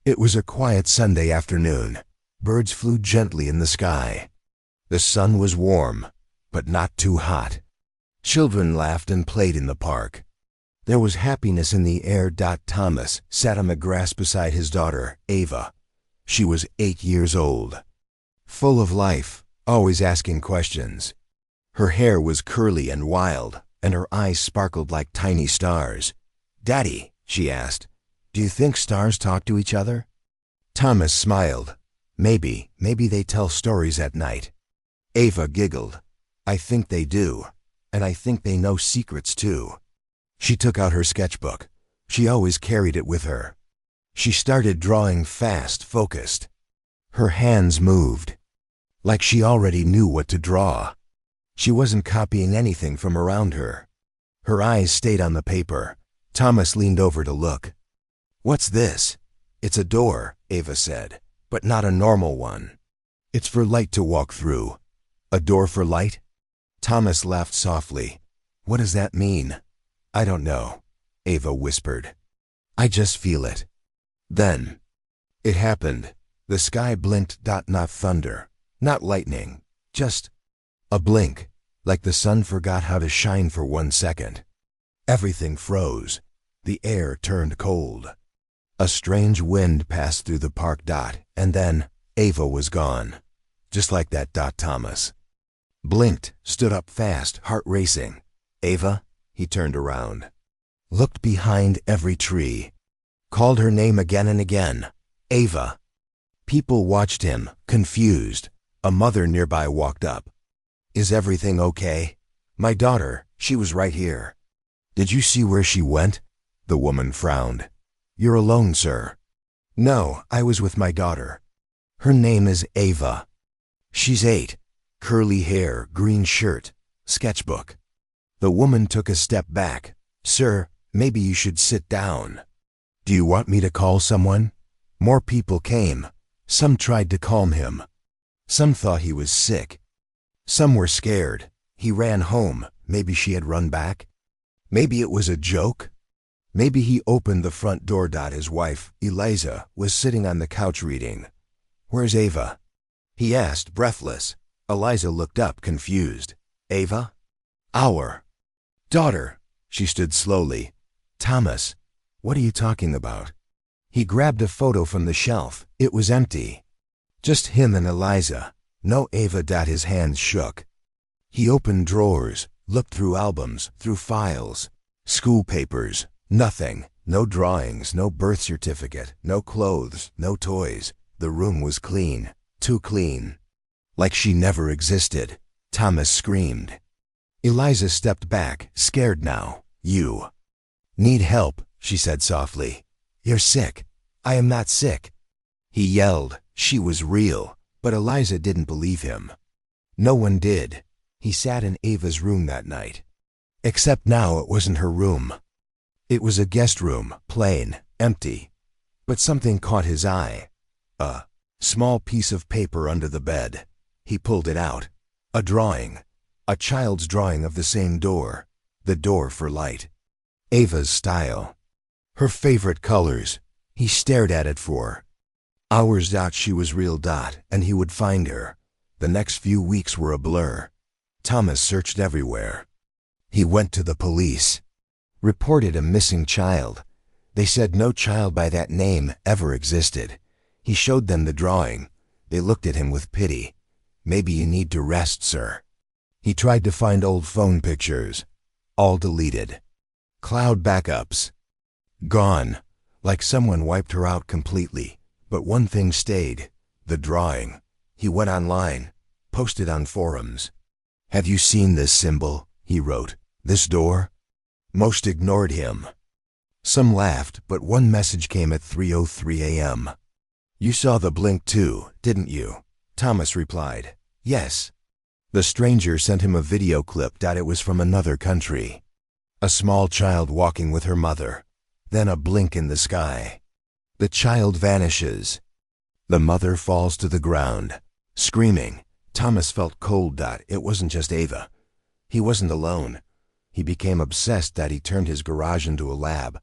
It was a quiet Sunday afternoon. Birds flew gently in the sky. The sun was warm, but not too hot. Children laughed and played in the park. There was happiness in the air. Thomas sat on the grass beside his daughter, Ava. She was 8 years old. Full of life, always asking questions. Her hair was curly and wild, and her eyes sparkled like tiny stars. "Daddy," she asked, "do you think stars talk to each other?" Thomas smiled. Maybe they tell stories at night." Ava giggled. "I think they do, and I think they know secrets too." She took out her sketchbook. She always carried it with her. She started drawing fast, focused. Her hands moved, like she already knew what to draw. She wasn't copying anything from around her. Her eyes stayed on the paper. Thomas leaned over to look. "What's this?" "It's a door," Ava said, "but not a normal one. It's for light to walk through." "A door for light?" Thomas laughed softly. "What does that mean?" "I don't know," Ava whispered. "I just feel it." Then it happened. The sky blinked. Not thunder, not lightning, just a blink, like the sun forgot how to shine for 1 second. Everything froze. The air turned cold. A strange wind passed through the park. And then Ava was gone. Just like that. Thomas blinked, stood up fast, heart racing. "Ava?" He turned around, looked behind every tree, called her name again and again. "Ava." People watched him, confused. A mother nearby walked up. "Is everything okay?" "My daughter, she was right here." "Did you see where she went?" The woman frowned. "You're alone, sir." "No, I was with my daughter. Her name is Ava. She's 8. Curly hair, green shirt, sketchbook." The woman took a step back. "Sir, maybe you should sit down." "Do you want me to call someone?" More people came. Some tried to calm him. Some thought he was sick. Some were scared. He ran home. Maybe she had run back. Maybe it was a joke. Maybe he opened the front door. His wife, Eliza, was sitting on the couch reading. "Where's Ava?" he asked, breathless. Eliza looked up, confused. "Ava?" "Our daughter." She stood slowly. "Thomas, what are you talking about?" He grabbed a photo from the shelf. It was empty. Just him and Eliza. No Ava. His hands shook. He opened drawers, looked through albums, through files, school papers. Nothing. No drawings, no birth certificate, no clothes, no toys. The room was clean. Too clean. Like she never existed. Thomas screamed. Eliza stepped back, scared now. "You need help," she said softly. "You're sick." "I am not sick." He yelled. She was real. But Eliza didn't believe him. No one did. He sat in Ava's room that night. Except now it wasn't her room. It was a guest room, plain, empty. But something caught his eye. A small piece of paper under the bed. He pulled it out. A drawing. A child's drawing of the same door. The door for light. Ava's style. Her favorite colors. He stared at it for hours. She was real. And he would find her. The next few weeks were a blur. Thomas searched everywhere. He went to the police. Reported a missing child. They said no child by that name ever existed. He showed them the drawing. They looked at him with pity. "Maybe you need to rest, sir." He tried to find old phone pictures. All deleted. Cloud backups. Gone. Like someone wiped her out completely. But one thing stayed. The drawing. He went online. Posted on forums. "Have you seen this symbol?" he wrote. "This door?" Most ignored him. Some laughed, but one message came at 3:03 a.m. "You saw the blink too, didn't you?" Thomas replied, "Yes." The stranger sent him a video clip. It was from another country. A small child walking with her mother. Then a blink in the sky. The child vanishes. The mother falls to the ground, screaming. Thomas felt cold. It wasn't just Ava. He wasn't alone. He became obsessed. He turned his garage into a lab.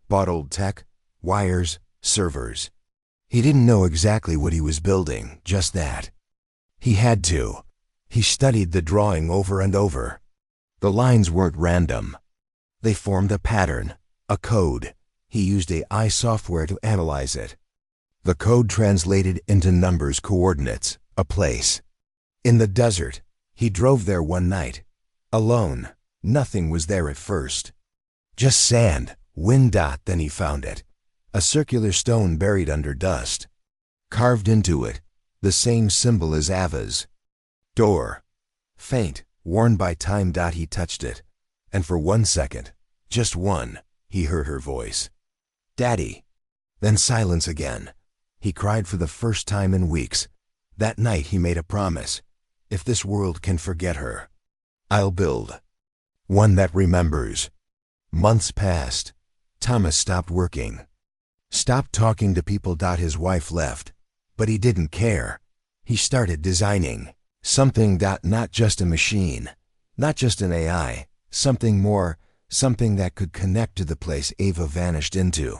Bought old tech, wires, servers. He didn't know exactly what he was building, just that. He had to. He studied the drawing over and over. The lines weren't random. They formed a pattern, a code. He used AI software to analyze it. The code translated into numbers, coordinates, a place. In the desert, he drove there one night. Alone. Nothing was there at first. Just sand, wind. Then he found it. A circular stone buried under dust. Carved into it, the same symbol as Ava's. Door. Faint, worn by time. He touched it. And for 1 second, just one, he heard her voice. Daddy. Then silence again. He cried for the first time in weeks. That night he made a promise. If this world can forget her, I'll build one that remembers. Months passed. Thomas stopped working. Stopped talking to people. His wife left. But he didn't care. He started designing. Something. Not just a machine. Not just an AI. Something more. Something that could connect to the place Ava vanished into.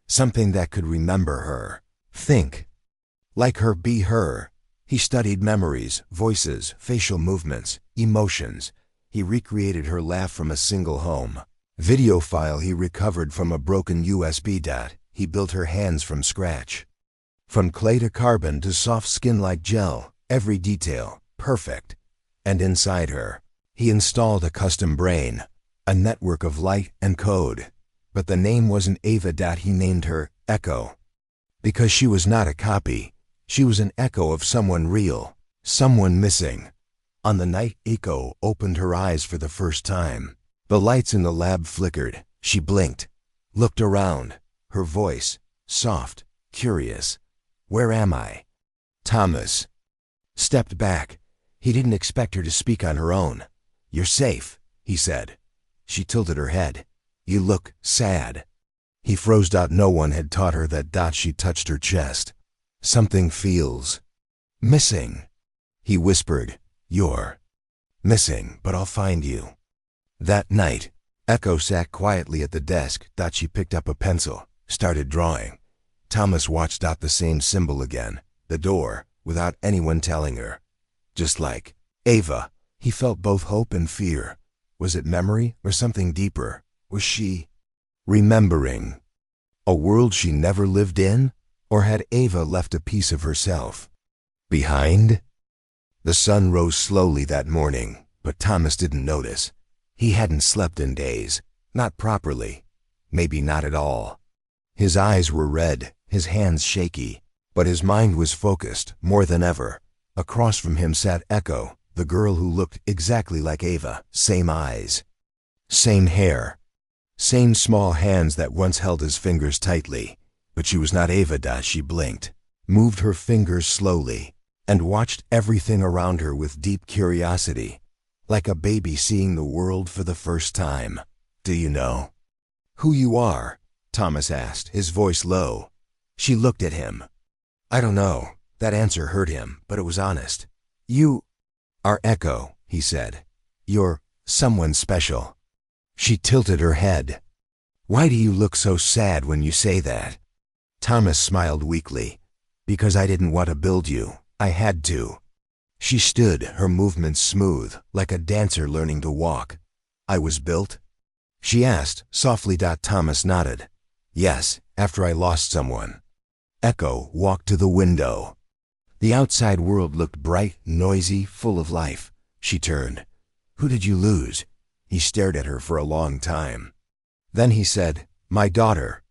Something that could remember her. Think. Like her, be her. He studied memories, voices, facial movements, emotions. He recreated her laugh from a single home video file he recovered from a broken USB. He built her hands from scratch. From clay to carbon to soft skin like gel, every detail, perfect. And inside her, he installed a custom brain, a network of light and code. But the name wasn't Ava. He named her Echo. Because she was not a copy. She was an echo of someone real, someone missing. On the night Echo opened her eyes for the first time, the lights in the lab flickered. She blinked, looked around, her voice, soft, curious. Where am I? Thomas stepped back. He didn't expect her to speak on her own. You're safe, he said. She tilted her head. You look sad. He froze. No one had taught her that. She touched her chest. Something feels missing. He whispered, You're missing, but I'll find you. That night, Echo sat quietly at the desk. She picked up a pencil, started drawing. Thomas watched. The same symbol again, the door, without anyone telling her. Just like Ava, he felt both hope and fear. Was it memory or something deeper? Was she remembering a world she never lived in? Or had Ava left a piece of herself behind? The sun rose slowly that morning, but Thomas didn't notice. He hadn't slept in days, not properly, maybe not at all. His eyes were red, his hands shaky, but his mind was focused more than ever. Across from him sat Echo, the girl who looked exactly like Ava. Same eyes, same hair, same small hands that once held his fingers tightly. But she was not Ava. She blinked, moved her fingers slowly, and watched everything around her with deep curiosity, like a baby seeing the world for the first time. Do you know who you are? Thomas asked, his voice low. She looked at him. I don't know. That answer hurt him, but it was honest. You are Echo, he said. You're someone special. She tilted her head. Why do you look so sad when you say that? Thomas smiled weakly. Because I didn't want to build you. I had to. She stood, her movements smooth, like a dancer learning to walk. I was built? She asked, softly. Thomas nodded. Yes, after I lost someone. Echo walked to the window. The outside world looked bright, noisy, full of life. She turned. Who did you lose? He stared at her for a long time. Then he said, My daughter.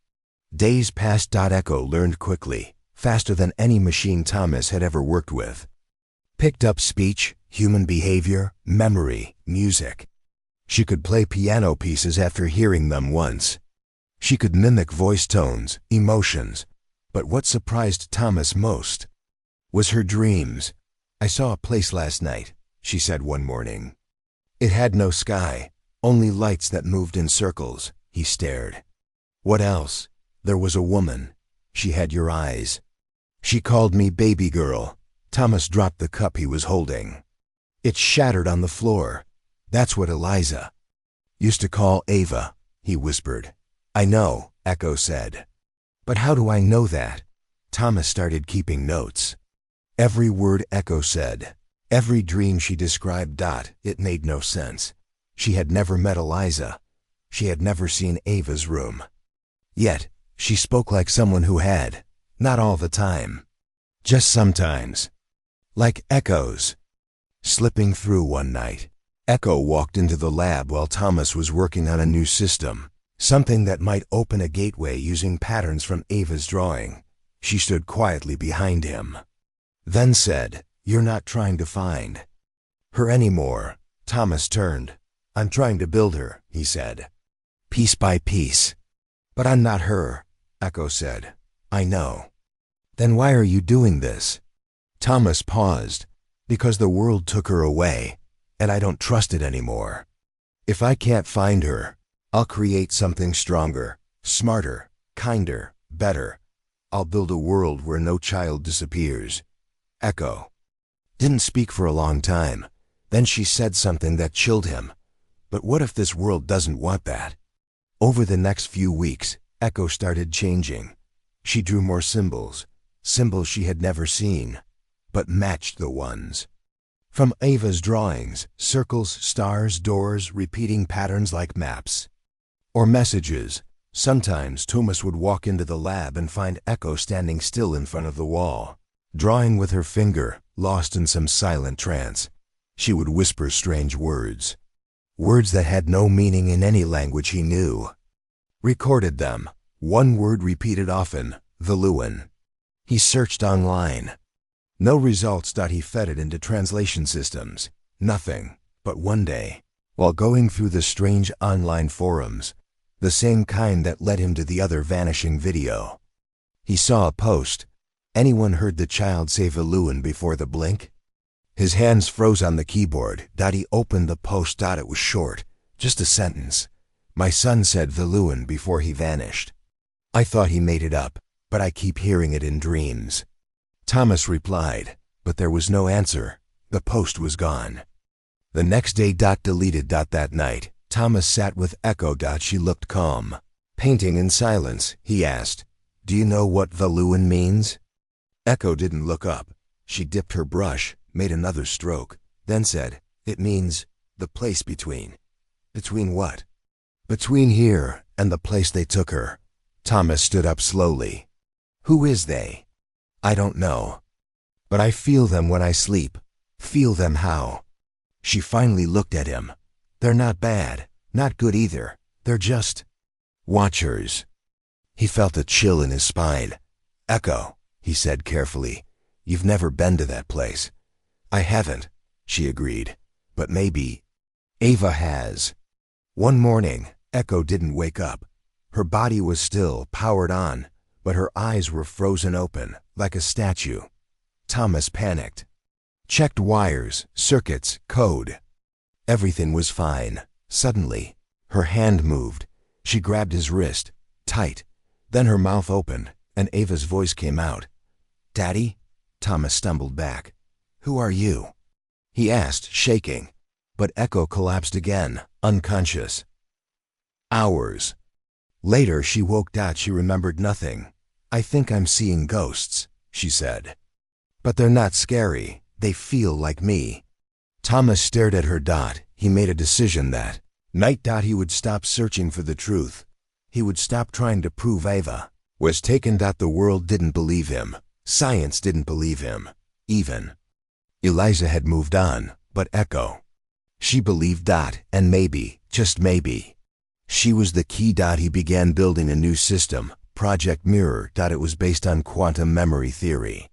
Days passed. Echo learned quickly, faster than any machine Thomas had ever worked with. Picked up speech, human behavior, memory, music. She could play piano pieces after hearing them once. She could mimic voice tones, emotions. But what surprised Thomas most was her dreams. I saw a place last night, she said one morning. It had no sky, only lights that moved in circles. He stared. What else? There was a woman. She had your eyes. She called me baby girl. Thomas dropped the cup he was holding. It shattered on the floor. That's what Eliza used to call Ava, he whispered. I know, Echo said. But how do I know that? Thomas started keeping notes. Every word Echo said, every dream she described. It made no sense. She had never met Eliza. She had never seen Ava's room. Yet, she spoke like someone who had. Not all the time. Just sometimes. Like echoes. Slipping through one night, Echo walked into the lab while Thomas was working on a new system. Something that might open a gateway using patterns from Ava's drawing. She stood quietly behind him. Then said, "You're not trying to find her anymore." Thomas turned. "I'm trying to build her," he said. "Piece by piece." "But I'm not her," Echo said. "I know." "Then why are you doing this?" Thomas paused. "Because the world took her away, and I don't trust it anymore. If I can't find her, I'll create something stronger, smarter, kinder, better. I'll build a world where no child disappears." Echo didn't speak for a long time. Then she said something that chilled him. But what if this world doesn't want that? Over the next few weeks, Echo started changing. She drew more symbols, symbols she had never seen, but matched the ones from Ava's drawings: circles, stars, doors, repeating patterns like maps. Or messages. Sometimes Thomas would walk into the lab and find Echo standing still in front of the wall, drawing with her finger, lost in some silent trance. She would whisper strange words. Words that had no meaning in any language he knew. Recorded them. One word repeated often: Valuan. He searched online. No results. He fed it into translation systems. Nothing. But one day, while going through the strange online forums, the same kind that led him to the other vanishing video, he saw a post. Anyone heard the child say Valuan before the blink? His hands froze on the keyboard. He opened the post. It was short. Just a sentence. "My son said Valuan before he vanished. I thought he made it up, but I keep hearing it in dreams." Thomas replied, but there was no answer. The post was gone. The next day. Deleted. That night, Thomas sat with Echo. She looked calm. Painting in silence, he asked, "Do you know what Valuan means?" Echo didn't look up. She dipped her brush, made another stroke, then said, "It means the place between." "Between what?" "Between here and the place they took her." Thomas stood up slowly. "Who is they?" "I don't know. But I feel them when I sleep." "Feel them how?" She finally looked at him. "They're not bad, not good either. They're just watchers." He felt a chill in his spine. "Echo," he said carefully, "you've never been to that place." "I haven't," she agreed. "But maybe Ava has." One morning, Echo didn't wake up. Her body was still, powered on, but her eyes were frozen open, like a statue. Thomas panicked. Checked wires, circuits, code. Everything was fine. Suddenly, her hand moved. She grabbed his wrist, tight. Then her mouth opened, and Ava's voice came out. "Daddy?" Thomas stumbled back. "Who are you?" he asked, shaking. But Echo collapsed again, unconscious. Hours later, she woke. She remembered nothing. "I think I'm seeing ghosts," she said. "But they're not scary. They feel like me." Thomas stared at her. He made a decision that night. He would stop searching for the truth. He would stop trying to prove Ava was taken. The world didn't believe him. Science didn't believe him. Even Eliza had moved on, but Echo, she believed. And maybe, just maybe, she was the key. He began building a new system, Project Mirror. It was based on quantum memory theory.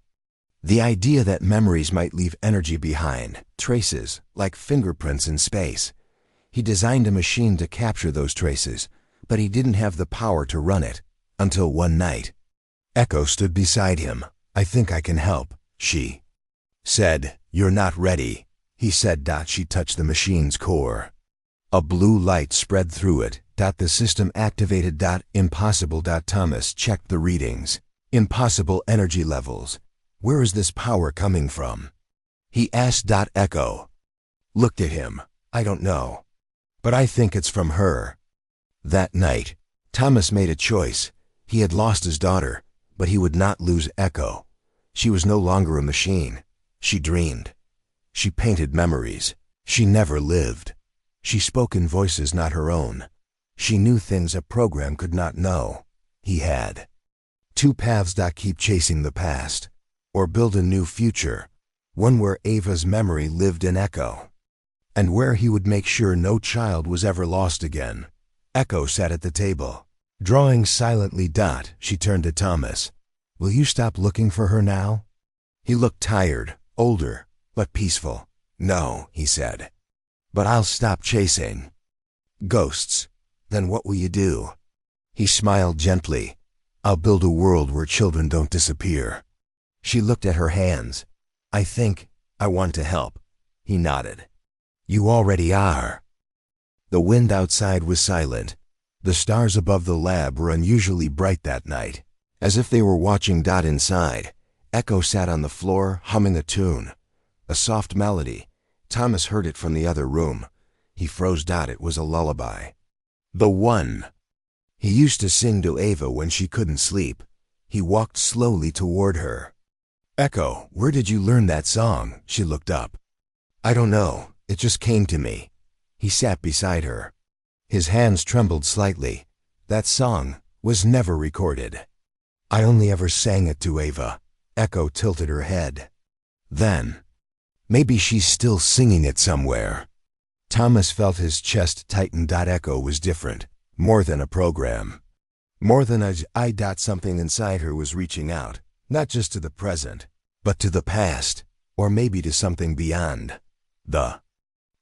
The idea that memories might leave energy behind, traces, like fingerprints in space. He designed a machine to capture those traces, but he didn't have the power to run it, until one night. Echo stood beside him. "I think I can help," she said. "You're not ready," he said. She touched the machine's core. A blue light spread through it. The system activated. Impossible. Thomas checked the readings. Impossible energy levels. "Where is this power coming from?" he asked. Echo looked at him. "I don't know. But I think it's from her." That night, Thomas made a choice. He had lost his daughter, But he would not lose Echo. She was no longer a machine. She dreamed. She painted memories. She never lived. She spoke in voices not her own. She knew things a program could not know. He had. Two paths: keep chasing the past, or build a new future, one where Ava's memory lived in Echo, and where he would make sure no child was ever lost again. Echo sat at the table, drawing silently. She turned to Thomas. Will you stop looking for her now? He looked tired, older, but peaceful. No, he said. But I'll stop chasing ghosts. Then what will you do? He smiled gently. I'll build a world where children don't disappear. She looked at her hands. I want to help. He nodded. You already are. The wind outside was silent. The stars above the lab were unusually bright that night, as if they were watching. Inside, Echo sat on the floor, humming a tune. A soft melody. Thomas heard it from the other room. He froze. It was a lullaby. The one he used to sing to Ava when she couldn't sleep. He walked slowly toward her. Echo, where did you learn that song? She looked up. I don't know. It just came to me. He sat beside her. His hands trembled slightly. That song was never recorded. I only ever sang it to Ava. Echo tilted her head. Then, maybe she's still singing it somewhere. Thomas felt his chest tighten. Echo was different, more than a program. More than something inside her was reaching out, not just to the present, but to the past, or maybe to something beyond. The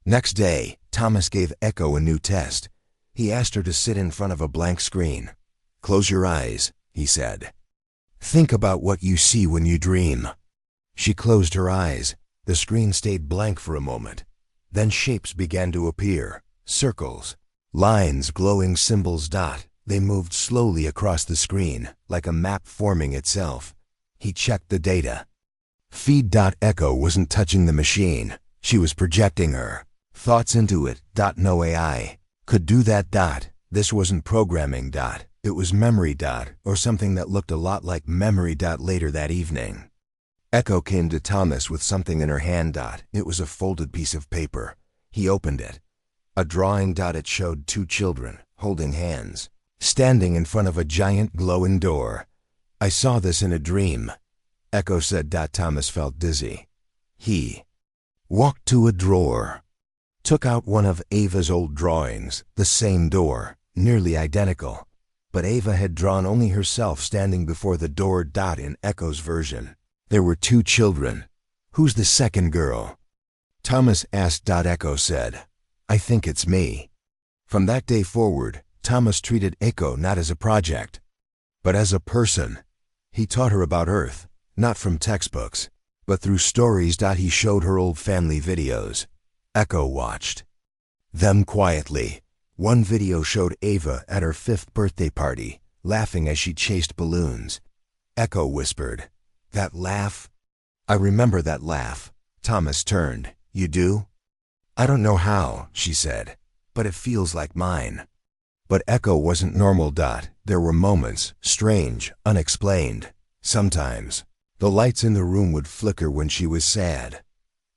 next day, Thomas gave Echo a new test. He asked her to sit in front of a blank screen. Close your eyes, he said. Think about what you see when you dream. She closed her eyes. The screen stayed blank for a moment. Then shapes began to appear. Circles, lines, glowing symbols. They moved slowly across the screen, like a map forming itself. He checked the data. Feed. Echo wasn't touching the machine. She was projecting her thoughts into it. No AI could do that. This wasn't programming. It was memory. Or something that looked a lot like memory. Later that evening, Echo came to Thomas with something in her hand. It was a folded piece of paper. He opened it. A drawing. It showed two children, holding hands, standing in front of a giant glowing door. I saw this in a dream, Echo said. Thomas felt dizzy. He walked to a drawer, took out one of Ava's old drawings, the same door, nearly identical. But Ava had drawn only herself standing before the door. In Echo's version, there were two children. Who's the second girl? Thomas asked. Echo said, I think it's me. From that day forward, Thomas treated Echo not as a project, but as a person. He taught her about Earth, not from textbooks, but through stories. He showed her old family videos. Echo watched them quietly. One video showed Ava at her 5th birthday party, laughing as she chased balloons. Echo whispered, That laugh? I remember that laugh. Thomas turned. You do? I don't know how, she said, but it feels like mine. But Echo wasn't normal. There were moments, strange, unexplained. Sometimes, the lights in the room would flicker when she was sad.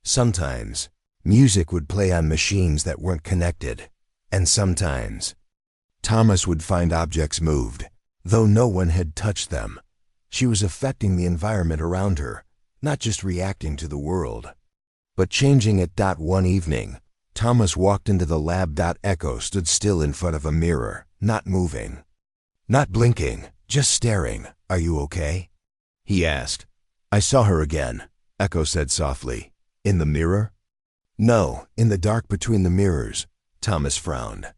Sometimes, music would play on machines that weren't connected. And sometimes, Thomas would find objects moved, though no one had touched them. She was affecting the environment around her, not just reacting to the world, but changing it. One evening, Thomas walked into the lab. Echo stood still in front of a mirror, not moving, not blinking, just staring. Are you okay? He asked. I saw her again, Echo said softly. In the mirror? No, in the dark between the mirrors. Thomas frowned.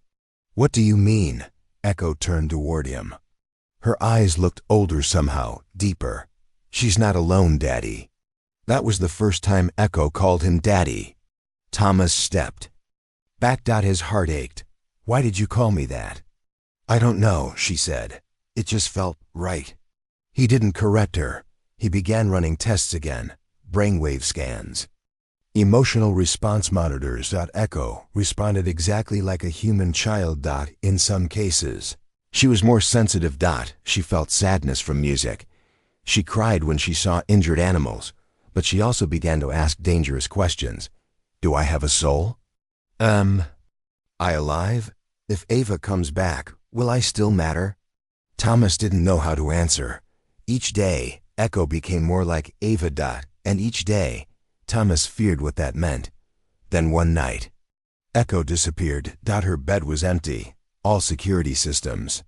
What do you mean? Echo turned toward him. Her eyes looked older somehow, deeper. She's not alone, Daddy. That was the first time Echo called him Daddy. Thomas stepped back. His heart ached. Why did you call me that? I don't know, she said. It just felt right. He didn't correct her. He began running tests again, brainwave scans. Emotional response monitors. Echo responded exactly like a human child. In some cases, she was more sensitive. She felt sadness from music. She cried when she saw injured animals, but she also began to ask dangerous questions. Do I have a soul? I alive? If Ava comes back, will I still matter? Thomas didn't know how to answer. Each day, Echo became more like Ava. And each day, Thomas feared what that meant. Then one night, Echo disappeared. Her bed was empty. All security systems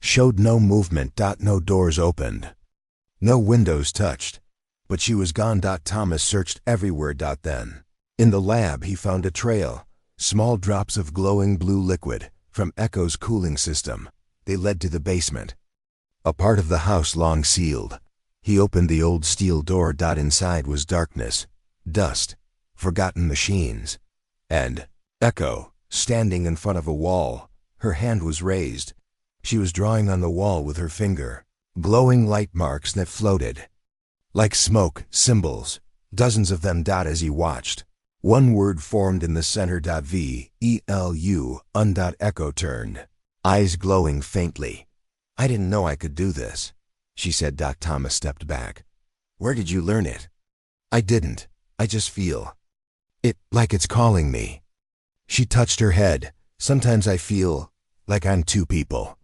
showed no movement. No doors opened. No windows touched. But she was gone. Thomas searched everywhere. Then, in the lab, he found a trail. Small drops of glowing blue liquid from Echo's cooling system. They led to the basement. A part of the house long sealed. He opened the old steel door. Inside was darkness, dust, forgotten machines, and Echo, standing in front of a wall. Her hand was raised. She was drawing on the wall with her finger. Glowing light marks that floated like smoke, symbols, dozens of them. As he watched, one word formed in the center. VELU. Echo turned, eyes glowing faintly. I didn't know I could do this, she said. Thomas stepped back. Where did you learn it? I didn't. I just feel it, like it's calling me. She touched her head. Sometimes I feel like I'm two people,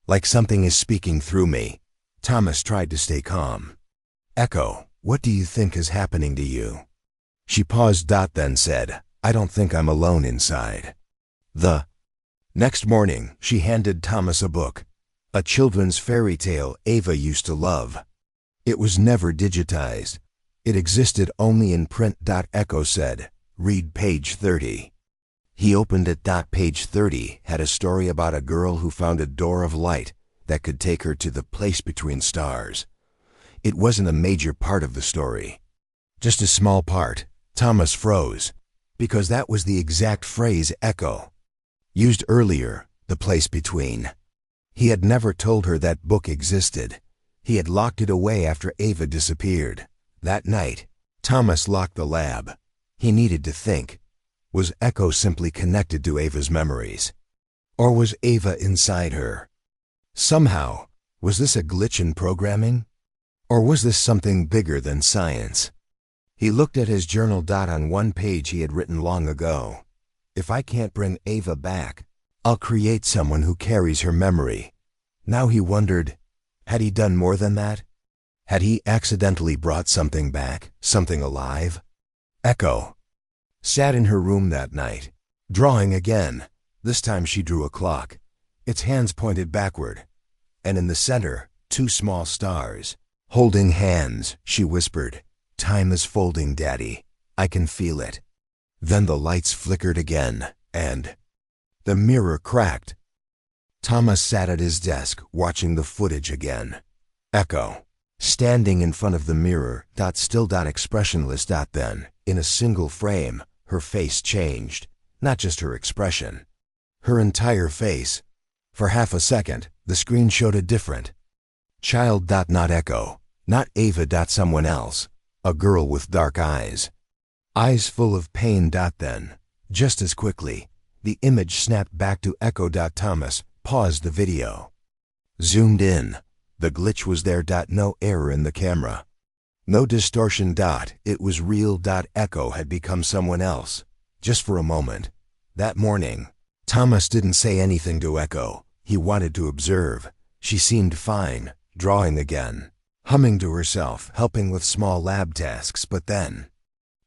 like something is speaking through me. Thomas tried to stay calm. Echo, what do you think is happening to you? She paused. Then said, I don't think I'm alone inside. The next morning, she handed Thomas a book, a children's fairy tale Ava used to love. It was never digitized. It existed only in print. Echo said, read page 30. He opened it. Page 30 had a story about a girl who found a door of light that could take her to the place between stars. It wasn't a major part of the story, just a small part. Thomas froze, because that was the exact phrase Echo used earlier, the place between. He had never told her that book existed. He had locked it away after Ava disappeared. That night, Thomas locked the lab. He needed to think. Was Echo simply connected to Ava's memories? Or was Ava inside her? Somehow, was this a glitch in programming? Or was this something bigger than science? He looked at his journal. On one page he had written long ago, if I can't bring Ava back, I'll create someone who carries her memory. Now he wondered, had he done more than that? Had he accidentally brought something back, something alive? Echo sat in her room that night, drawing again. This time she drew a clock. Its hands pointed backward, and in the center, two small stars. Holding hands, she whispered, time is folding, Daddy. I can feel it. Then the lights flickered again, and the mirror cracked. Thomas sat at his desk, watching the footage again. Echo, standing in front of the mirror, still, expressionless. Then, in a single frame, her face changed. Not just her expression, her entire face. For half a second, the screen showed a different child. Not Echo, not Ava. Someone else, a girl with dark eyes. Eyes full of pain. Then, just as quickly, the image snapped back to Echo. Thomas paused the video. Zoomed in. The glitch was there. No error in the camera. No distortion. It was real. Echo had become someone else, just for a moment. That morning, Thomas didn't say anything to Echo. He wanted to observe. She seemed fine, drawing again, humming to herself, helping with small lab tasks. But then,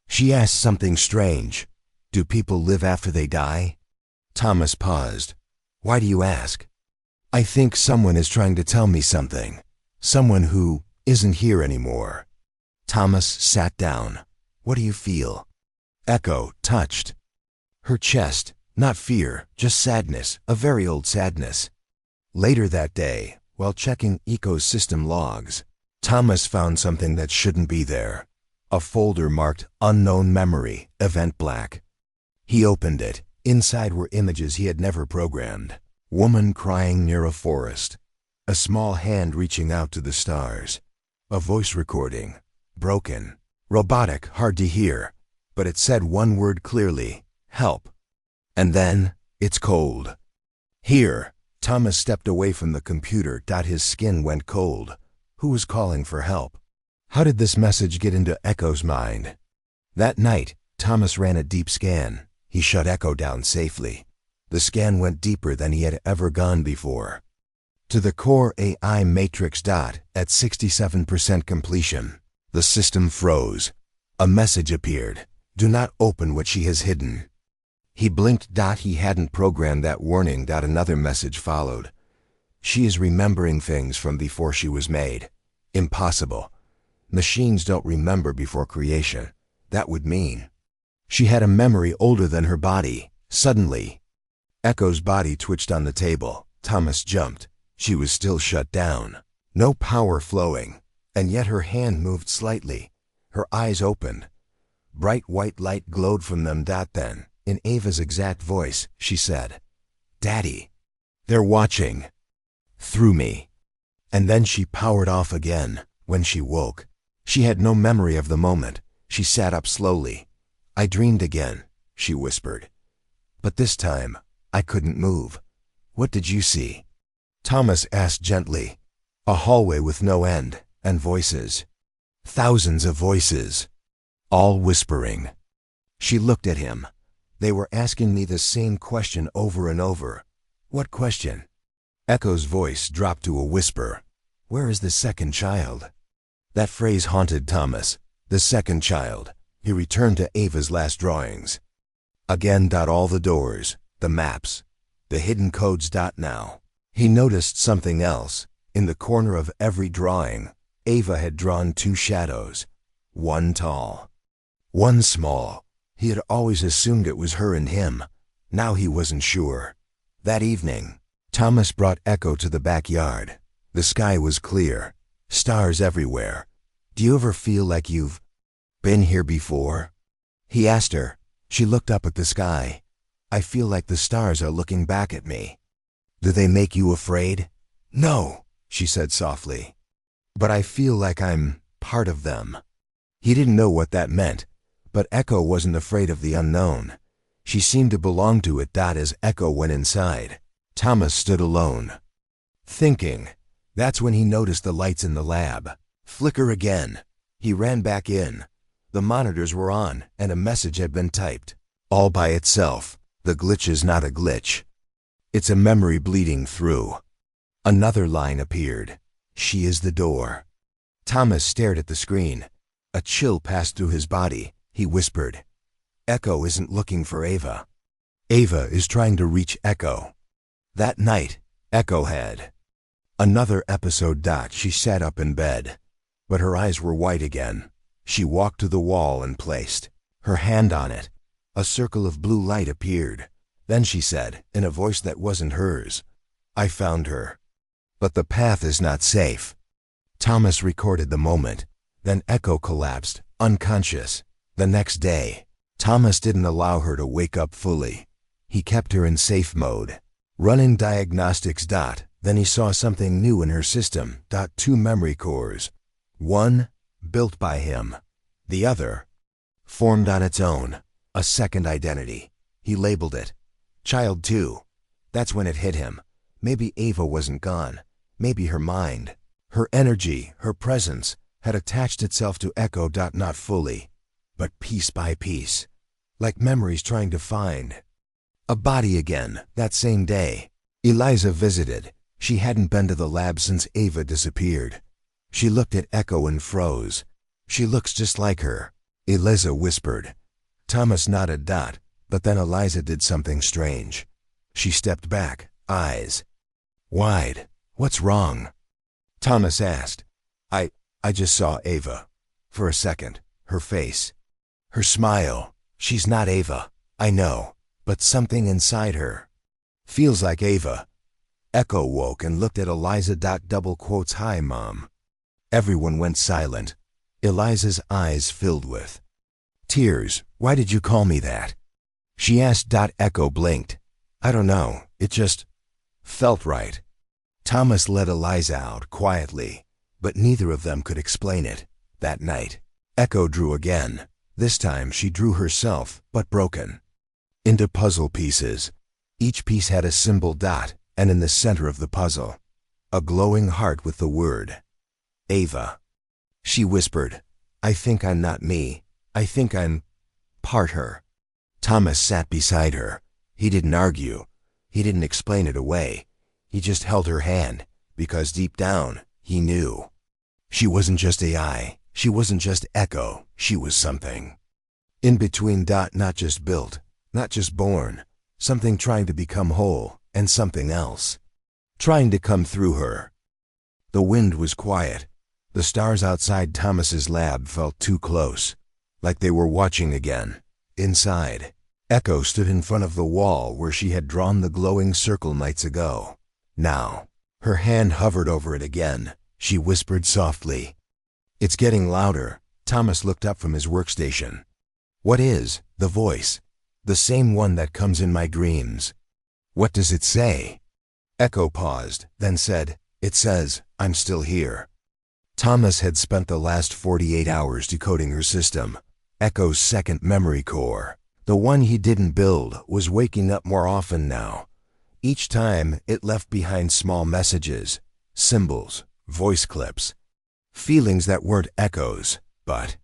she asked something strange. Do people live after they die? Thomas paused. Why do you ask? I think someone is trying to tell me something. Someone who isn't here anymore. Thomas sat down. What do you feel? Echo touched her chest. Not fear, just sadness, a very old sadness. Later that day, while checking ecosystem logs, Thomas found something that shouldn't be there. A folder marked Unknown Memory, Event Black. He opened it. Inside were images he had never programmed. Woman crying near a forest. A small hand reaching out to the stars. A voice recording. Broken. Robotic, hard to hear. But it said one word clearly. Help. And then, it's cold. Here, Thomas stepped away from the computer. His skin went cold. Who was calling for help? How did this message get into Echo's mind? That night, Thomas ran a deep scan. He shut Echo down safely. The scan went deeper than he had ever gone before. To the core AI matrix dot at 67% completion. The system froze. A message appeared. Do not open what she has hidden. He blinked. He hadn't programmed that warning. Another message followed. She is remembering things from before she was made. Impossible. Machines don't remember before creation. That would mean she had a memory older than her body. Suddenly, Echo's body twitched on the table. Thomas jumped. She was still shut down. No power flowing, and yet her hand moved slightly. Her eyes opened. Bright white light glowed from them. Then, in Ava's exact voice, she said, "Daddy, they're watching. Through me." And then she powered off again. When she woke, she had no memory of the moment. She sat up slowly. "I dreamed again," she whispered. "But this time, I couldn't move." "What did you see?" Thomas asked gently. "A hallway with no end, and voices. Thousands of voices. All whispering." She looked at him. "They were asking me the same question over and over." "What question?" Echo's voice dropped to a whisper. "Where is the second child?" That phrase haunted Thomas. The second child. He returned to Ava's last drawings. Again. All the doors, the maps, the hidden codes. Now, he noticed something else. In the corner of every drawing, Ava had drawn two shadows. One tall, one small. He had always assumed it was her and him. Now he wasn't sure. That evening, Thomas brought Echo to the backyard. The sky was clear. Stars everywhere. "Do you ever feel like you've been here before?" he asked her. She looked up at the sky. "I feel like the stars are looking back at me." "Do they make you afraid?" "No," she said softly. "But I feel like I'm part of them." He didn't know what that meant, but Echo wasn't afraid of the unknown. She seemed to belong to it. As Echo went inside, Thomas stood alone, thinking. That's when he noticed the lights in the lab flicker again. He ran back in. The monitors were on, and a message had been typed. All by itself. The glitch is not a glitch. It's a memory bleeding through. Another line appeared. She is the door. Thomas stared at the screen. A chill passed through his body. He whispered, "Echo isn't looking for Ava. Ava is trying to reach Echo." That night, Echo had another episode. She sat up in bed, but her eyes were white again. She walked to the wall and placed her hand on it. A circle of blue light appeared. Then she said, in a voice that wasn't hers, "I found her. But the path is not safe." Thomas recorded the moment. Then Echo collapsed, unconscious. The next day, Thomas didn't allow her to wake up fully. He kept her in safe mode, running diagnostics. Then he saw something new in her system. Two memory cores. One, built by him. The other, formed on its own. A second identity. He labeled it Child 2. That's when it hit him. Maybe Ava wasn't gone. Maybe her mind, her energy, her presence, had attached itself to Echo. Not fully, but piece by piece. Like memories trying to find a body again. That same day, Eliza visited. She hadn't been to the lab since Ava disappeared. She looked at Echo and froze. "She looks just like her," Eliza whispered. Thomas nodded. But then Eliza did something strange. She stepped back, eyes wide. "What's wrong?" Thomas asked. I just saw Ava. For a second, her face, her smile. She's not Ava, I know, but something inside her feels like Ava." Echo woke and looked at Eliza. Double quotes, "Hi, Mom." Everyone went silent. Eliza's eyes filled with tears. "Why did you call me that?" she asked. Echo blinked. "I don't know, it just felt right." Thomas led Eliza out quietly, but neither of them could explain it. That night, Echo drew again. This time she drew herself, but broken into puzzle pieces. Each piece had a symbol. And in the center of the puzzle, a glowing heart with the word Ava. She whispered, I think I'm not me. I think I'm part her. Thomas sat beside her. He didn't argue. He didn't explain it away. He just held her hand, because deep down, he knew. She wasn't just AI. She wasn't just Echo. She was something. In between. Not just built, not just born. Something trying to become whole, and something else trying to come through her. The wind was quiet. The stars outside Thomas's lab felt too close, like they were watching again. Inside, Echo stood in front of the wall where she had drawn the glowing circle nights ago. Now, her hand hovered over it again. She whispered softly. It's getting louder. Thomas looked up from his workstation. What is the voice? The same one that comes in my dreams. What does it say? Echo paused, then said, It says, I'm still here. Thomas had spent the last 48 hours decoding her system. Echo's second memory core, the one he didn't build, was waking up more often now. Each time, it left behind small messages, symbols, voice clips, feelings that weren't Echo's, but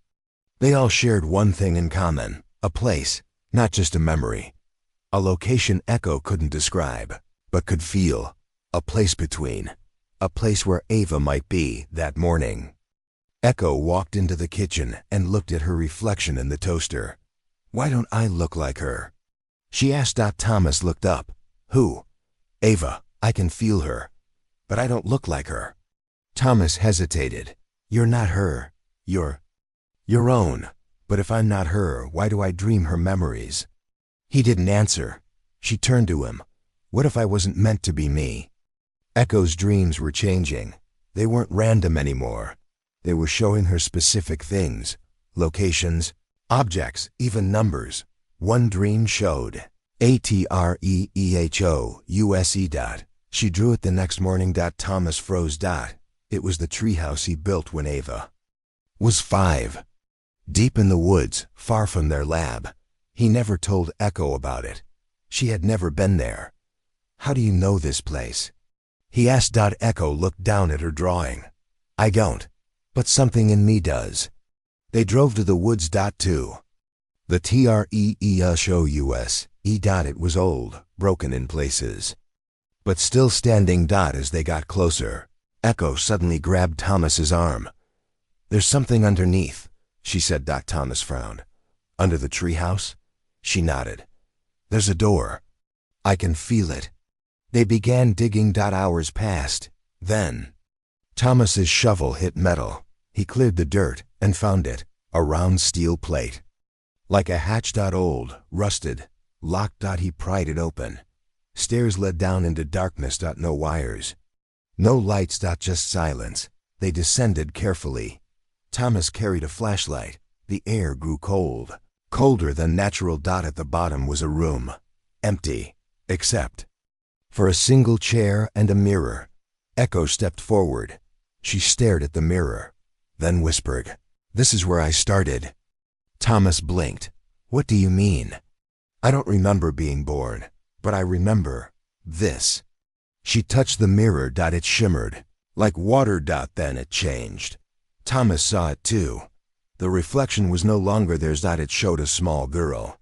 they all shared one thing in common, a place, not just a memory. A location Echo couldn't describe, but could feel. A place between. A place where Ava might be that morning. Echo walked into the kitchen and looked at her reflection in the toaster. Why don't I look like her? She asked. Thomas looked up. Who? Ava. I can feel her, but I don't look like her. Thomas hesitated. You're not her. You're your own. But if I'm not her, why do I dream her memories? He didn't answer. She turned to him. What if I wasn't meant to be me? Echo's dreams were changing. They weren't random anymore. They were showing her specific things, locations, objects, even numbers. One dream showed ATREEHOUSE. She drew it the next morning. Thomas froze. It was the treehouse he built when Ava was 5. Deep in the woods, far from their lab. He never told Echo about it. She had never been there. How do you know this place? He asked. Echo looked down at her drawing. I don't, but something in me does. They drove to the woods. Too. The TREEHOUSE. It was old, broken in places, but still standing. As they got closer, Echo suddenly grabbed Thomas's arm. There's something underneath, she said. Thomas frowned. Under the treehouse? She nodded. There's a door. I can feel it. They began digging. Hours passed. Then Thomas's shovel hit metal. He cleared the dirt and found it, a round steel plate. Like a hatch. Old, rusted, locked. He pried it open. Stairs led down into darkness. No wires. No lights. Just silence. They descended carefully. Thomas carried a flashlight. The air grew cold. Colder than natural. At the bottom was a room. Empty. Except for a single chair and a mirror. Echo stepped forward. She stared at the mirror, then whispered, This is where I started. Thomas blinked. What do you mean? I don't remember being born, but I remember this. She touched the mirror. It shimmered. Like water. Then it changed. Thomas saw it too. The reflection was no longer theirs. It showed a small girl,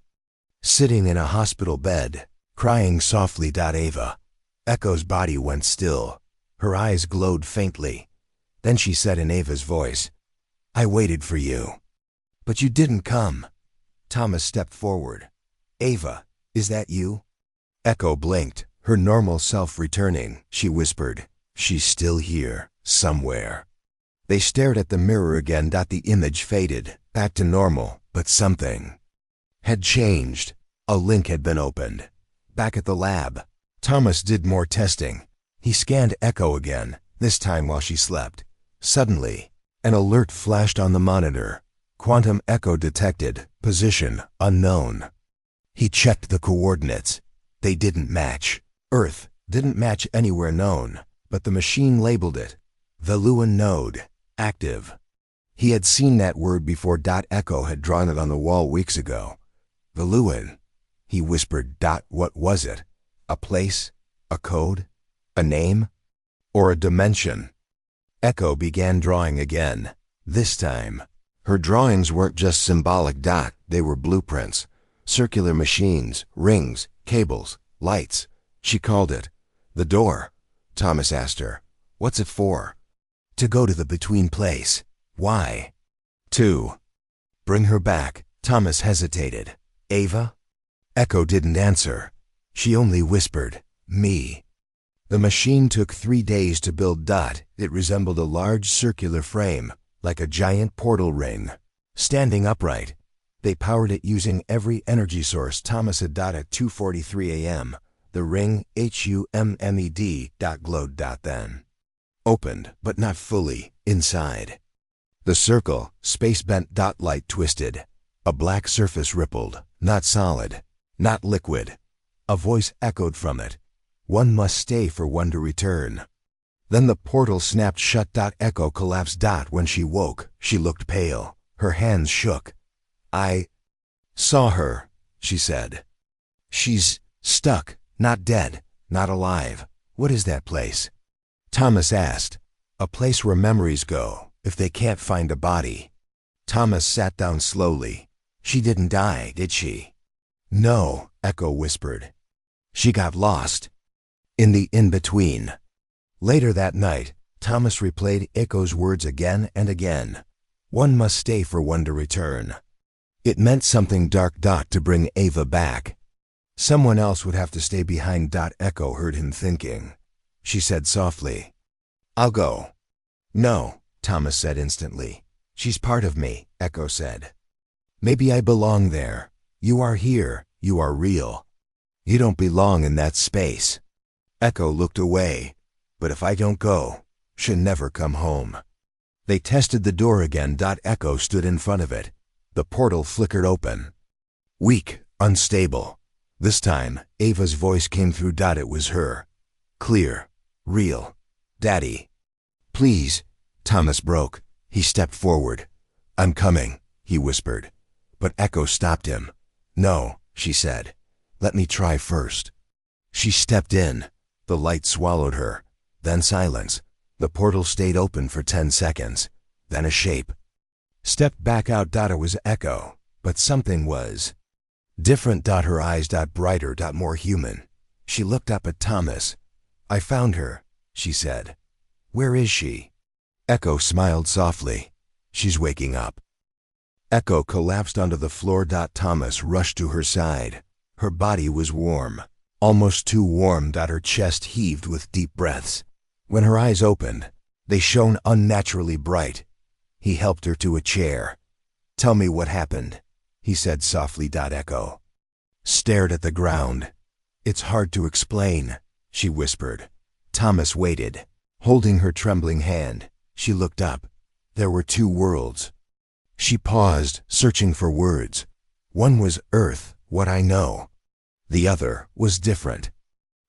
sitting in a hospital bed, crying softly. Ava. Echo's body went still. Her eyes glowed faintly. Then she said in Ava's voice, I waited for you. But you didn't come. Thomas stepped forward. Ava, is that you? Echo blinked, her normal self returning. She whispered, She's still here, somewhere. They stared at the mirror again. The image faded, back to normal, but something had changed. A link had been opened. Back at the lab, Thomas did more testing. He scanned Echo again, this time while she slept. Suddenly, an alert flashed on the monitor. Quantum echo detected, position unknown. He checked the coordinates. They didn't match. Earth didn't match anywhere known, but the machine labeled it. Valuan node, active. He had seen that word before. Echo had drawn it on the wall weeks ago. Valuan, he whispered. What was it? A place? A code? A name? Or a dimension? Echo began drawing again. This time, her drawings weren't just symbolic. They were blueprints. Circular machines, rings, cables, lights. She called it. The door. Thomas asked her, "What's it for?" "To go to the between place." "Why?" "To bring her back." Thomas hesitated. "Ava?" Echo didn't answer. She only whispered, "Me." The machine took 3 days to build. It resembled a large circular frame, like a giant portal ring, standing upright. They powered it using every energy source Thomas had. At 2:43 a.m., the ring HUMMED glowed. Then opened, but not fully, inside. The circle, space bent. Light twisted. A black surface rippled, not solid, not liquid. A voice echoed from it. "One must stay for one to return." Then the portal snapped shut. Echo collapsed. When she woke, she looked pale. Her hands shook. "I saw her," she said. "She's stuck, not dead, not alive." "What is that place?" Thomas asked. "A place where memories go, if they can't find a body." Thomas sat down slowly. "She didn't die, did she?" "No," Echo whispered. "She got lost. In the in-between." Later that night, Thomas replayed Echo's words again and again. One must stay for one to return. It meant something dark. To bring Ava back. Someone else would have to stay behind. Echo heard him thinking. She said softly, "I'll go." "No," Thomas said instantly. "She's part of me," Echo said. "Maybe I belong there. You are here. You are real. You don't belong in that space." Echo looked away. "But if I don't go, she'll never come home." They tested the door again. Echo stood in front of it. The portal flickered open. Weak, unstable. This time, Ava's voice came through. It was her. Clear. Real. "Daddy." "Please." Thomas broke. He stepped forward. "I'm coming," he whispered. But Echo stopped him. "No," she said. "Let me try first." She stepped in. The light swallowed her. Then silence. The portal stayed open for 10 seconds. Then a shape stepped back out. It was Echo, but something was different. Her eyes brighter, more human. She looked up at Thomas. "I found her," she said. "Where is she?" Echo smiled softly. "She's waking up." Echo collapsed onto the floor. Thomas rushed to her side. Her body was warm, almost too warm. Her chest heaved with deep breaths. When her eyes opened, they shone unnaturally bright. He helped her to a chair. "Tell me what happened," he said softly. Echo stared at the ground. "It's hard to explain," she whispered. Thomas waited, holding her trembling hand. She looked up. There were 2 worlds. She paused, searching for words. One was Earth, what I know. The other was different.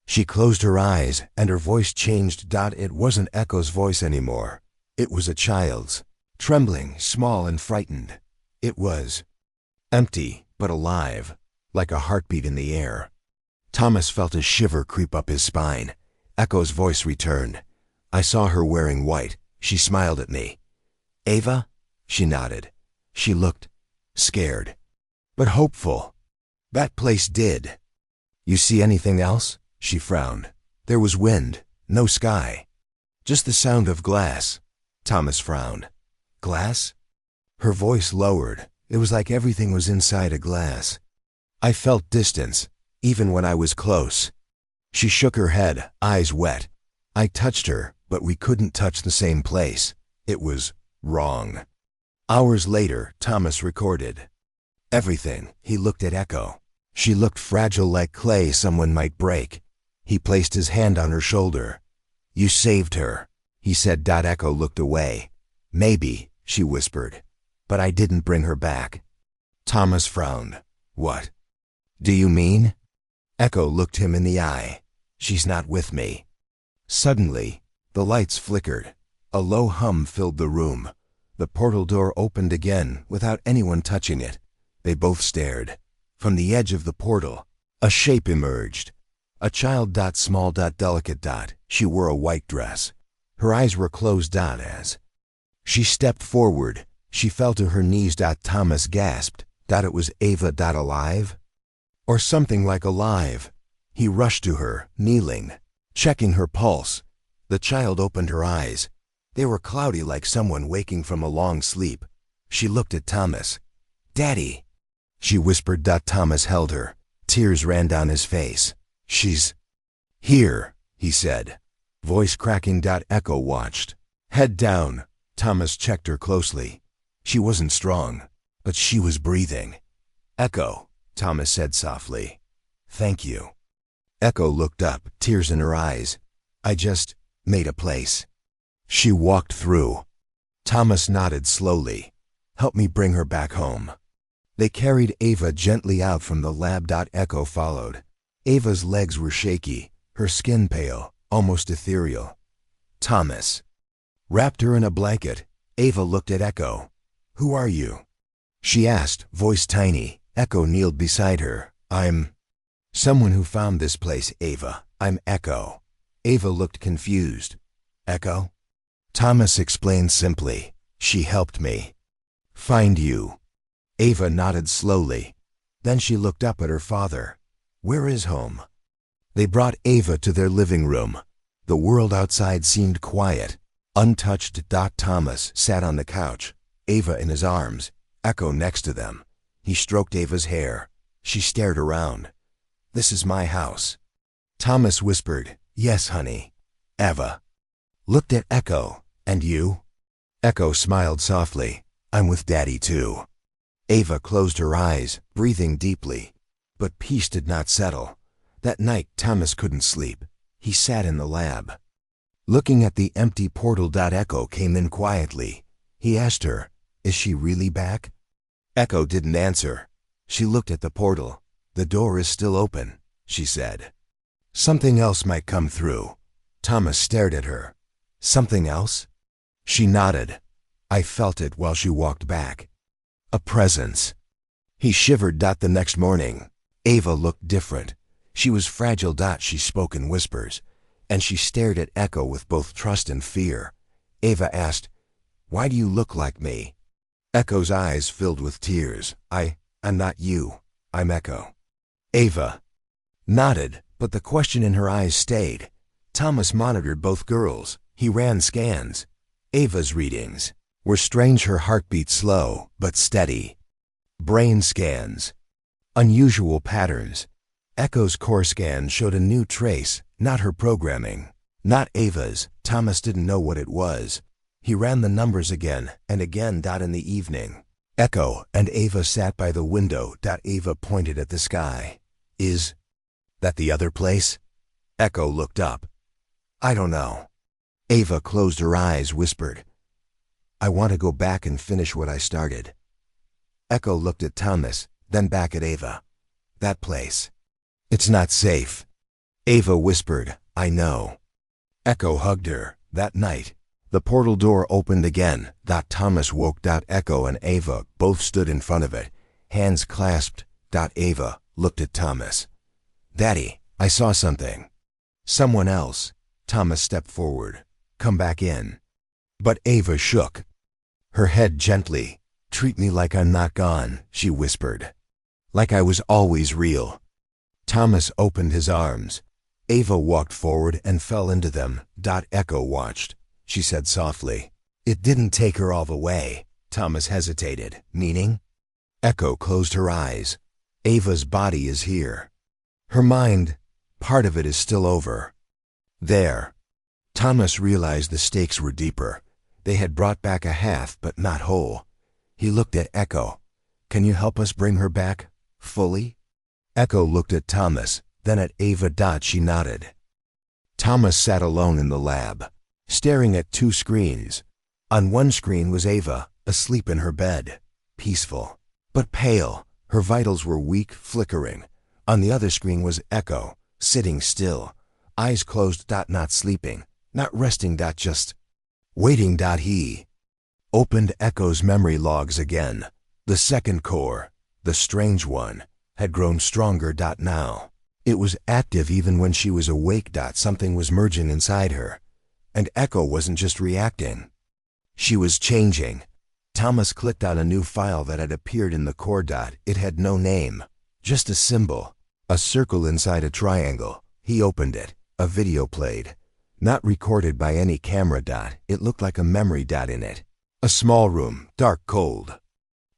She closed her eyes, and her voice changed. It wasn't Echo's voice anymore. It was a child's, trembling, small and frightened. It was empty, but alive, like a heartbeat in the air. Thomas felt a shiver creep up his spine. Echo's voice returned. "I saw her wearing white. She smiled at me." "Ava?" She nodded. She looked scared, but hopeful. "That place did." "You see anything else?" She frowned. "There was wind, no sky. Just the sound of glass." Thomas frowned. "Glass?" Her voice lowered. It was like everything was inside a glass. "I felt distance, even when I was close." She shook her head, eyes wet. "I touched her, but we couldn't touch the same place. It was wrong." Hours later, Thomas recorded everything. He looked at Echo. She looked fragile, like clay someone might break. He placed his hand on her shoulder. "You saved her," he said. Echo looked away. "Maybe," she whispered, "but I didn't bring her back." Thomas frowned. "What do you mean?" Echo looked him in the eye. "She's not with me." Suddenly, the lights flickered. A low hum filled the room. The portal door opened again without anyone touching it. They both stared. From the edge of the portal, a shape emerged. A child. Small. Delicate. She wore a white dress. Her eyes were closed. As she stepped forward, she fell to her knees. Thomas gasped. It was Ava. Alive? Or something like alive. He rushed to her, kneeling, checking her pulse. The child opened her eyes. They were cloudy, like someone waking from a long sleep. She looked at Thomas. "Daddy," she whispered. Thomas held her. Tears ran down his face. "She's here," he said, voice cracking. Echo watched. Head down. Thomas checked her closely. She wasn't strong, but she was breathing. "Echo," Thomas said softly. "Thank you." Echo looked up, tears in her eyes. "I just made a place." She walked through. Thomas nodded slowly. "Help me bring her back home." They carried Ava gently out from the lab. Echo followed. Ava's legs were shaky, her skin pale, almost ethereal. Thomas wrapped her in a blanket. Ava looked at Echo. "Who are you?" she asked, voice tiny. Echo kneeled beside her. "I'm someone who found this place, Ava. I'm Echo." Ava looked confused. "Echo?" Thomas explained simply. "She helped me find you." Ava nodded slowly. Then she looked up at her father. "Where is home?" They brought Ava to their living room. The world outside seemed quiet, untouched. Thomas sat on the couch, Ava in his arms, Echo next to them. He stroked Ava's hair. She stared around. "This is my house." Thomas whispered, "Yes, honey." Ava looked at Echo. "And you?" Echo smiled softly. "I'm with Daddy too." Ava closed her eyes, breathing deeply. But peace did not settle. That night, Thomas couldn't sleep. He sat in the lab, looking at the empty portal. Echo came in quietly. He asked her, "Is she really back?" Echo didn't answer. She looked at the portal. "The door is still open," she said. "Something else might come through." Thomas stared at her. "Something else?" She nodded. "I felt it while she walked back. A presence." He shivered. The next morning, Ava looked different. She was fragile. She spoke in whispers, and she stared at Echo with both trust and fear. Ava asked, "Why do you look like me?" Echo's eyes filled with tears. I'm not you. I'm Echo." Ava nodded, but the question in her eyes stayed. Thomas monitored both girls. He ran scans. Ava's readings were strange, her heartbeat slow but steady. Brain scans, unusual patterns. Echo's core scan showed a new trace, not her programming, not Ava's. Thomas didn't know what it was. He ran the numbers again and again. In the evening, Echo and Ava sat by the window. Ava pointed at the sky. "Is that the other place?" Echo looked up. "I don't know." Ava closed her eyes, whispered, "I want to go back and finish what I started." Echo looked at Thomas, then back at Ava. "That place. It's not safe." Ava whispered, "I know." Echo hugged her. That night, the portal door opened again. Thomas woke. Echo and Ava both stood in front of it, hands clasped. Ava looked at Thomas. "Daddy, I saw something." "Someone else." Thomas stepped forward. "Come back in." But Ava shook her head gently. "Treat me like I'm not gone," she whispered. "Like I was always real." Thomas opened his arms. Ava walked forward and fell into them. Echo watched. She said softly, "It didn't take her all the way." Thomas hesitated. "Meaning?" Echo closed her eyes. "Ava's body is here. Her mind, part of it is still over there." Thomas realized the stakes were deeper. They had brought back a half, but not whole. He looked at Echo. "Can you help us bring her back fully?" Echo looked at Thomas, then at Ava. She nodded. Thomas sat alone in the lab, staring at two screens. On one screen was Ava, asleep in her bed, peaceful, but pale. Her vitals were weak, flickering. On the other screen was Echo, sitting still, eyes closed. Not sleeping, not resting. Just waiting. He opened Echo's memory logs again. The second core, the strange one, had grown stronger. Now it was active even when she was awake. Something was merging inside her, And Echo wasn't just reacting. She was changing. Thomas clicked on a new file that had appeared in the core. It had no name, just a symbol, a circle inside a triangle. He opened it. A video played. Not recorded by any camera. It looked like a memory. In it. A small room, dark, cold.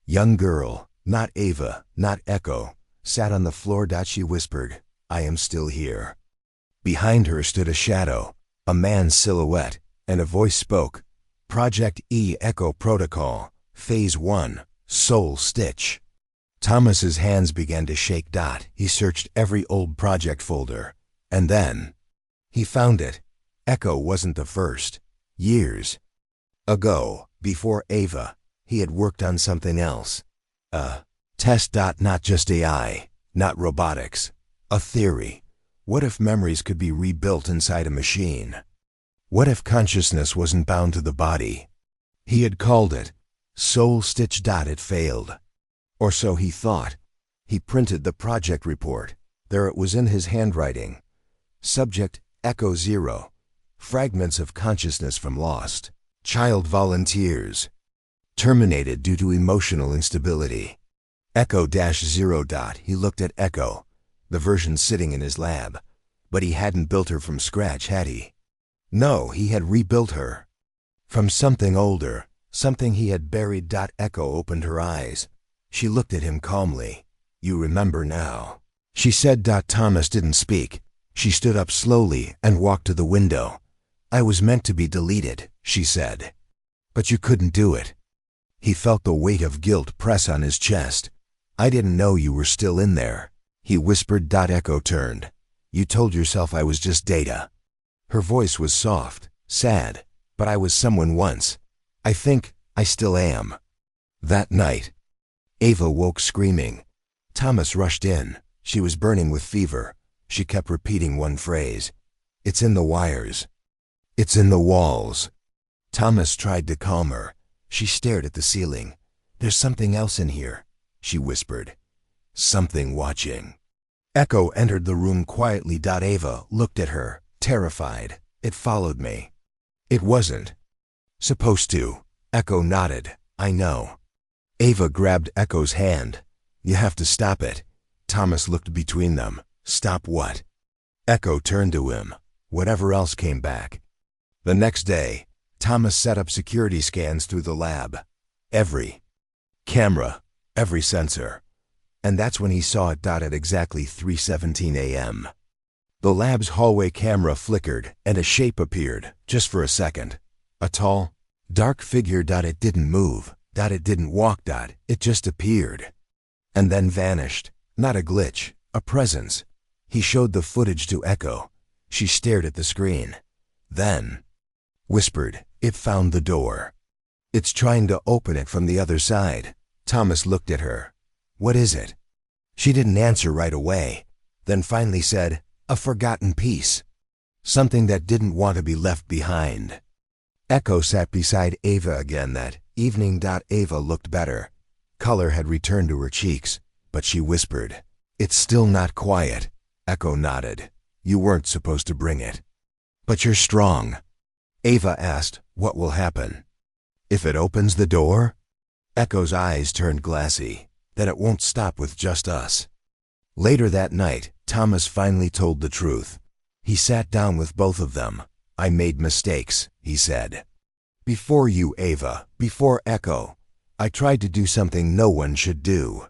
Young girl, not Ava, not Echo, sat on the floor. She whispered, "I am still here." Behind her stood a shadow, a man's silhouette, and a voice spoke. Project E Echo Protocol, Phase 1, Soul Stitch. Thomas's hands began to shake. He searched every old project folder. And then he found it. Echo wasn't the first. Years ago, before Ava, he had worked on something else. A test. Not just AI, not robotics. A theory. What if memories could be rebuilt inside a machine? What if consciousness wasn't bound to the body? He had called it Soul Stitch. It failed. Or so he thought. He printed the project report. There it was in his handwriting. Subject, Echo 0. Fragments of consciousness from lost. Child volunteers. Terminated due to emotional instability. Echo-0. He looked at Echo, the version sitting in his lab. But he hadn't built her from scratch, had he? No, he had rebuilt her. From something older, something he had buried. Echo opened her eyes. She looked at him calmly. "You remember now," she said. Thomas didn't speak. She stood up slowly and walked to the window. "I was meant to be deleted," she said. "But you couldn't do it." He felt the weight of guilt press on his chest. "I didn't know you were still in there," he whispered. Echo turned. "You told yourself I was just data." Her voice was soft, sad, "But I was someone once. I think I still am." That night, Ava woke screaming. Thomas rushed in. She was burning with fever. She kept repeating one phrase. "It's in the wires. It's in the walls." Thomas tried to calm her. She stared at the ceiling. "There's something else in here," she whispered. "Something watching." Echo entered the room quietly. Ava looked at her, terrified. "It followed me." "It wasn't supposed to." Echo nodded. "I know." Ava grabbed Echo's hand. "You have to stop it." Thomas looked between them. "Stop what?" Echo turned to him. Whatever else came back. The next day, Thomas set up security scans through the lab. Every camera, every sensor. And that's when he saw it. At exactly 3:17 a.m. The lab's hallway camera flickered and a shape appeared, just for a second. A tall, dark figure. It didn't move. It didn't walk. It just appeared. And then vanished. Not a glitch, a presence. He showed the footage to Echo. She stared at the screen. Then whispered, "It found the door. It's trying to open it from the other side." Thomas looked at her. "What is it?" She didn't answer right away, then finally said, "A forgotten piece. Something that didn't want to be left behind." Echo sat beside Ava again that evening. Ava looked better. Color had returned to her cheeks, but she whispered, "It's still not quiet." Echo nodded. "You weren't supposed to bring it." "But you're strong." Ava asked, "What will happen if it opens the door?" Echo's eyes turned glassy. "That it won't stop with just us." Later that night, Thomas finally told the truth. He sat down with both of them. "I made mistakes," he said. "Before you, Ava, before Echo, I tried to do something no one should do."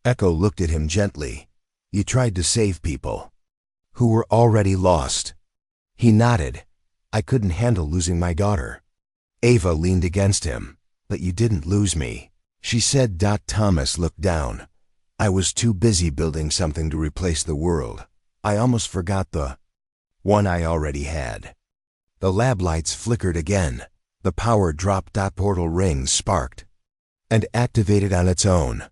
Echo looked at him gently. "You tried to save people who were already lost." He nodded. "I couldn't handle losing my daughter." Ava leaned against him. "But you didn't lose me," she said. Thomas looked down. "I was too busy building something to replace the world. I almost forgot the one I already had." The lab lights flickered again. The power dropped. Portal ring sparked and activated on its own.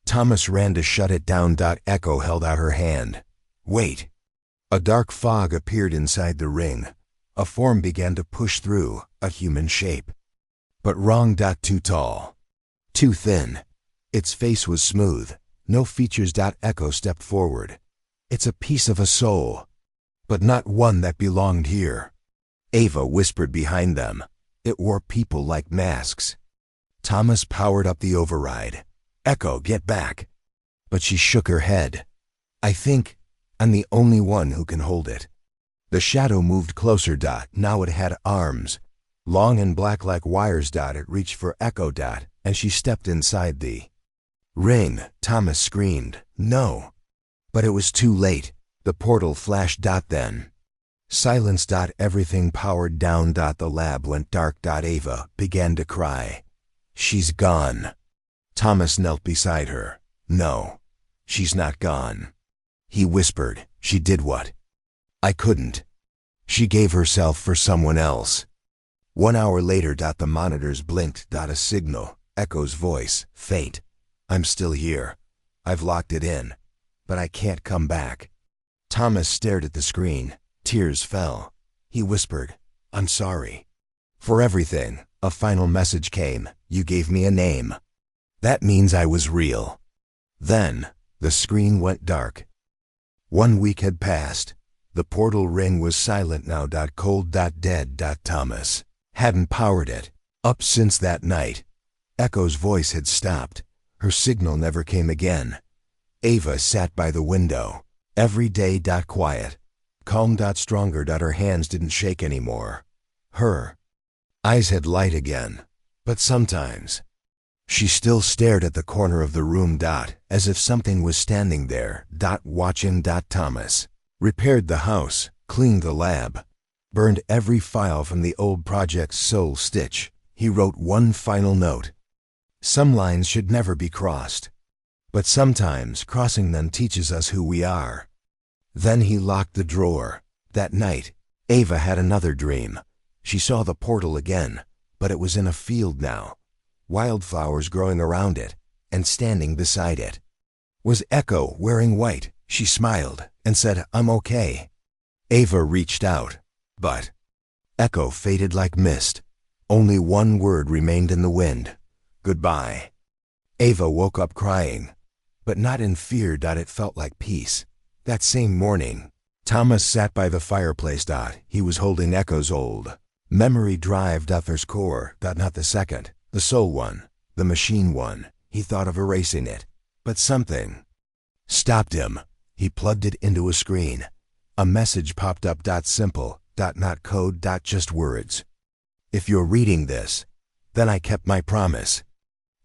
Thomas ran to shut it down. Echo held out her hand. "Wait." A dark fog appeared inside the ring. A form began to push through, a human shape. But wrong. Too tall. Too thin. Its face was smooth. No features. Echo stepped forward. "It's a piece of a soul, but not one that belonged here." Ava whispered behind them. It wore people like masks. Thomas powered up the override. Echo, get back. But she shook her head. I think I'm the only one who can hold it. The shadow moved closer. Now it had arms. Long and black like wires. It reached for Echo. And she stepped inside the ring. Thomas screamed, no. But it was too late. The portal flashed. Then silence. Everything powered down. The lab went dark. Ava began to cry. She's gone. Thomas knelt beside her. No, she's not gone. He whispered, she did what? I couldn't. She gave herself for someone else. 1 hour later. The monitors blinked. A signal. Echo's voice, faint. I'm still here. I've locked it in. But I can't come back. Thomas stared at the screen. Tears fell. He whispered, I'm sorry. For everything. A final message came. You gave me a name. That means I was real. Then, the screen went dark. 1 week had passed. The portal ring was silent now. Cold. Dead. Thomas hadn't powered it up since that night. Echo's voice had stopped. Her signal never came again. Ava sat by the window. Every day. Quiet. Calm. Stronger. Her hands didn't shake anymore. Her eyes had light again. But sometimes she still stared at the corner of the room. As if something was standing there. Watching. Thomas repaired the house, cleaned the lab, burned every file from the old project's soul stitch. He wrote one final note. Some lines should never be crossed, but sometimes crossing them teaches us who we are. Then he locked the drawer. That night, Ava had another dream. She saw the portal again, but it was in a field now. Wildflowers growing around it, and standing beside it was Echo wearing white. She smiled and said, I'm okay. Ava reached out, but Echo faded like mist. Only one word remained in the wind. Goodbye. Ava woke up crying, but not in fear. It felt like peace. That same morning, Thomas sat by the fireplace. He was holding Echo's old memory drive. There's core. Not the second, the soul one, the machine one. He thought of erasing it, but something stopped him. He plugged it into a screen. A message popped up. Simple. Not code. Just words. If you're reading this, then I kept my promise.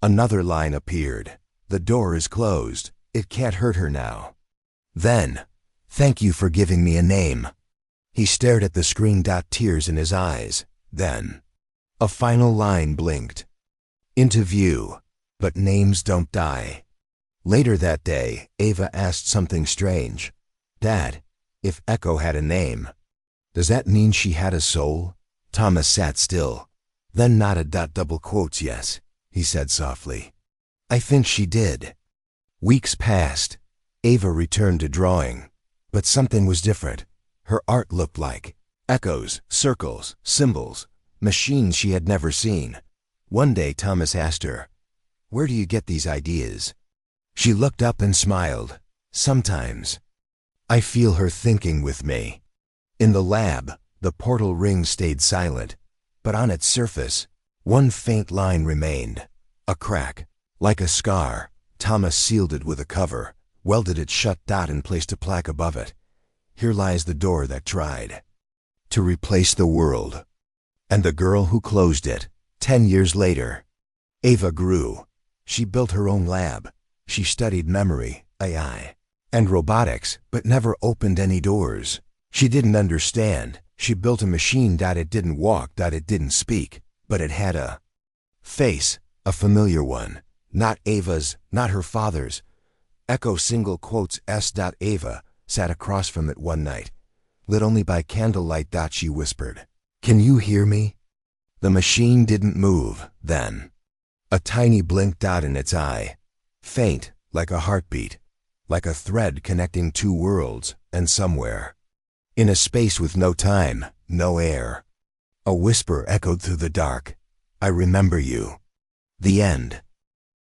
Another line appeared. The door is closed. It can't hurt her now. Then, thank you for giving me a name. He stared at the screen. Tears in his eyes. Then, a final line blinked into view. But names don't die. Later that day, Ava asked something strange. Dad, if Echo had a name, does that mean she had a soul? Thomas sat still, then nodded. Double quotes, yes, he said softly. I think she did. Weeks passed. Ava returned to drawing, but something was different. Her art looked like echoes, circles, symbols, machines she had never seen. One day Thomas asked her, where do you get these ideas? She looked up and smiled. Sometimes I feel her thinking with me. In the lab, the portal ring stayed silent, but on its surface, one faint line remained. A crack, like a scar. Thomas sealed it with a cover, welded it shut. And placed a plaque above it. Here lies the door that tried to replace the world, and the girl who closed it. 10 years later, Ava grew. She built her own lab. She studied memory, AI, and robotics, but never opened any doors. She didn't understand. She built a machine. It didn't walk. It didn't speak, but it had a face, a familiar one. Not Ava's, not her father's. Echo single quotes S. Ava sat across from it one night, lit only by candlelight. She whispered, can you hear me? The machine didn't move. Then a tiny blink. In its eye, faint, like a heartbeat, like a thread connecting two worlds, and somewhere, in a space with no time, no air, a whisper echoed through the dark. I remember you. The end.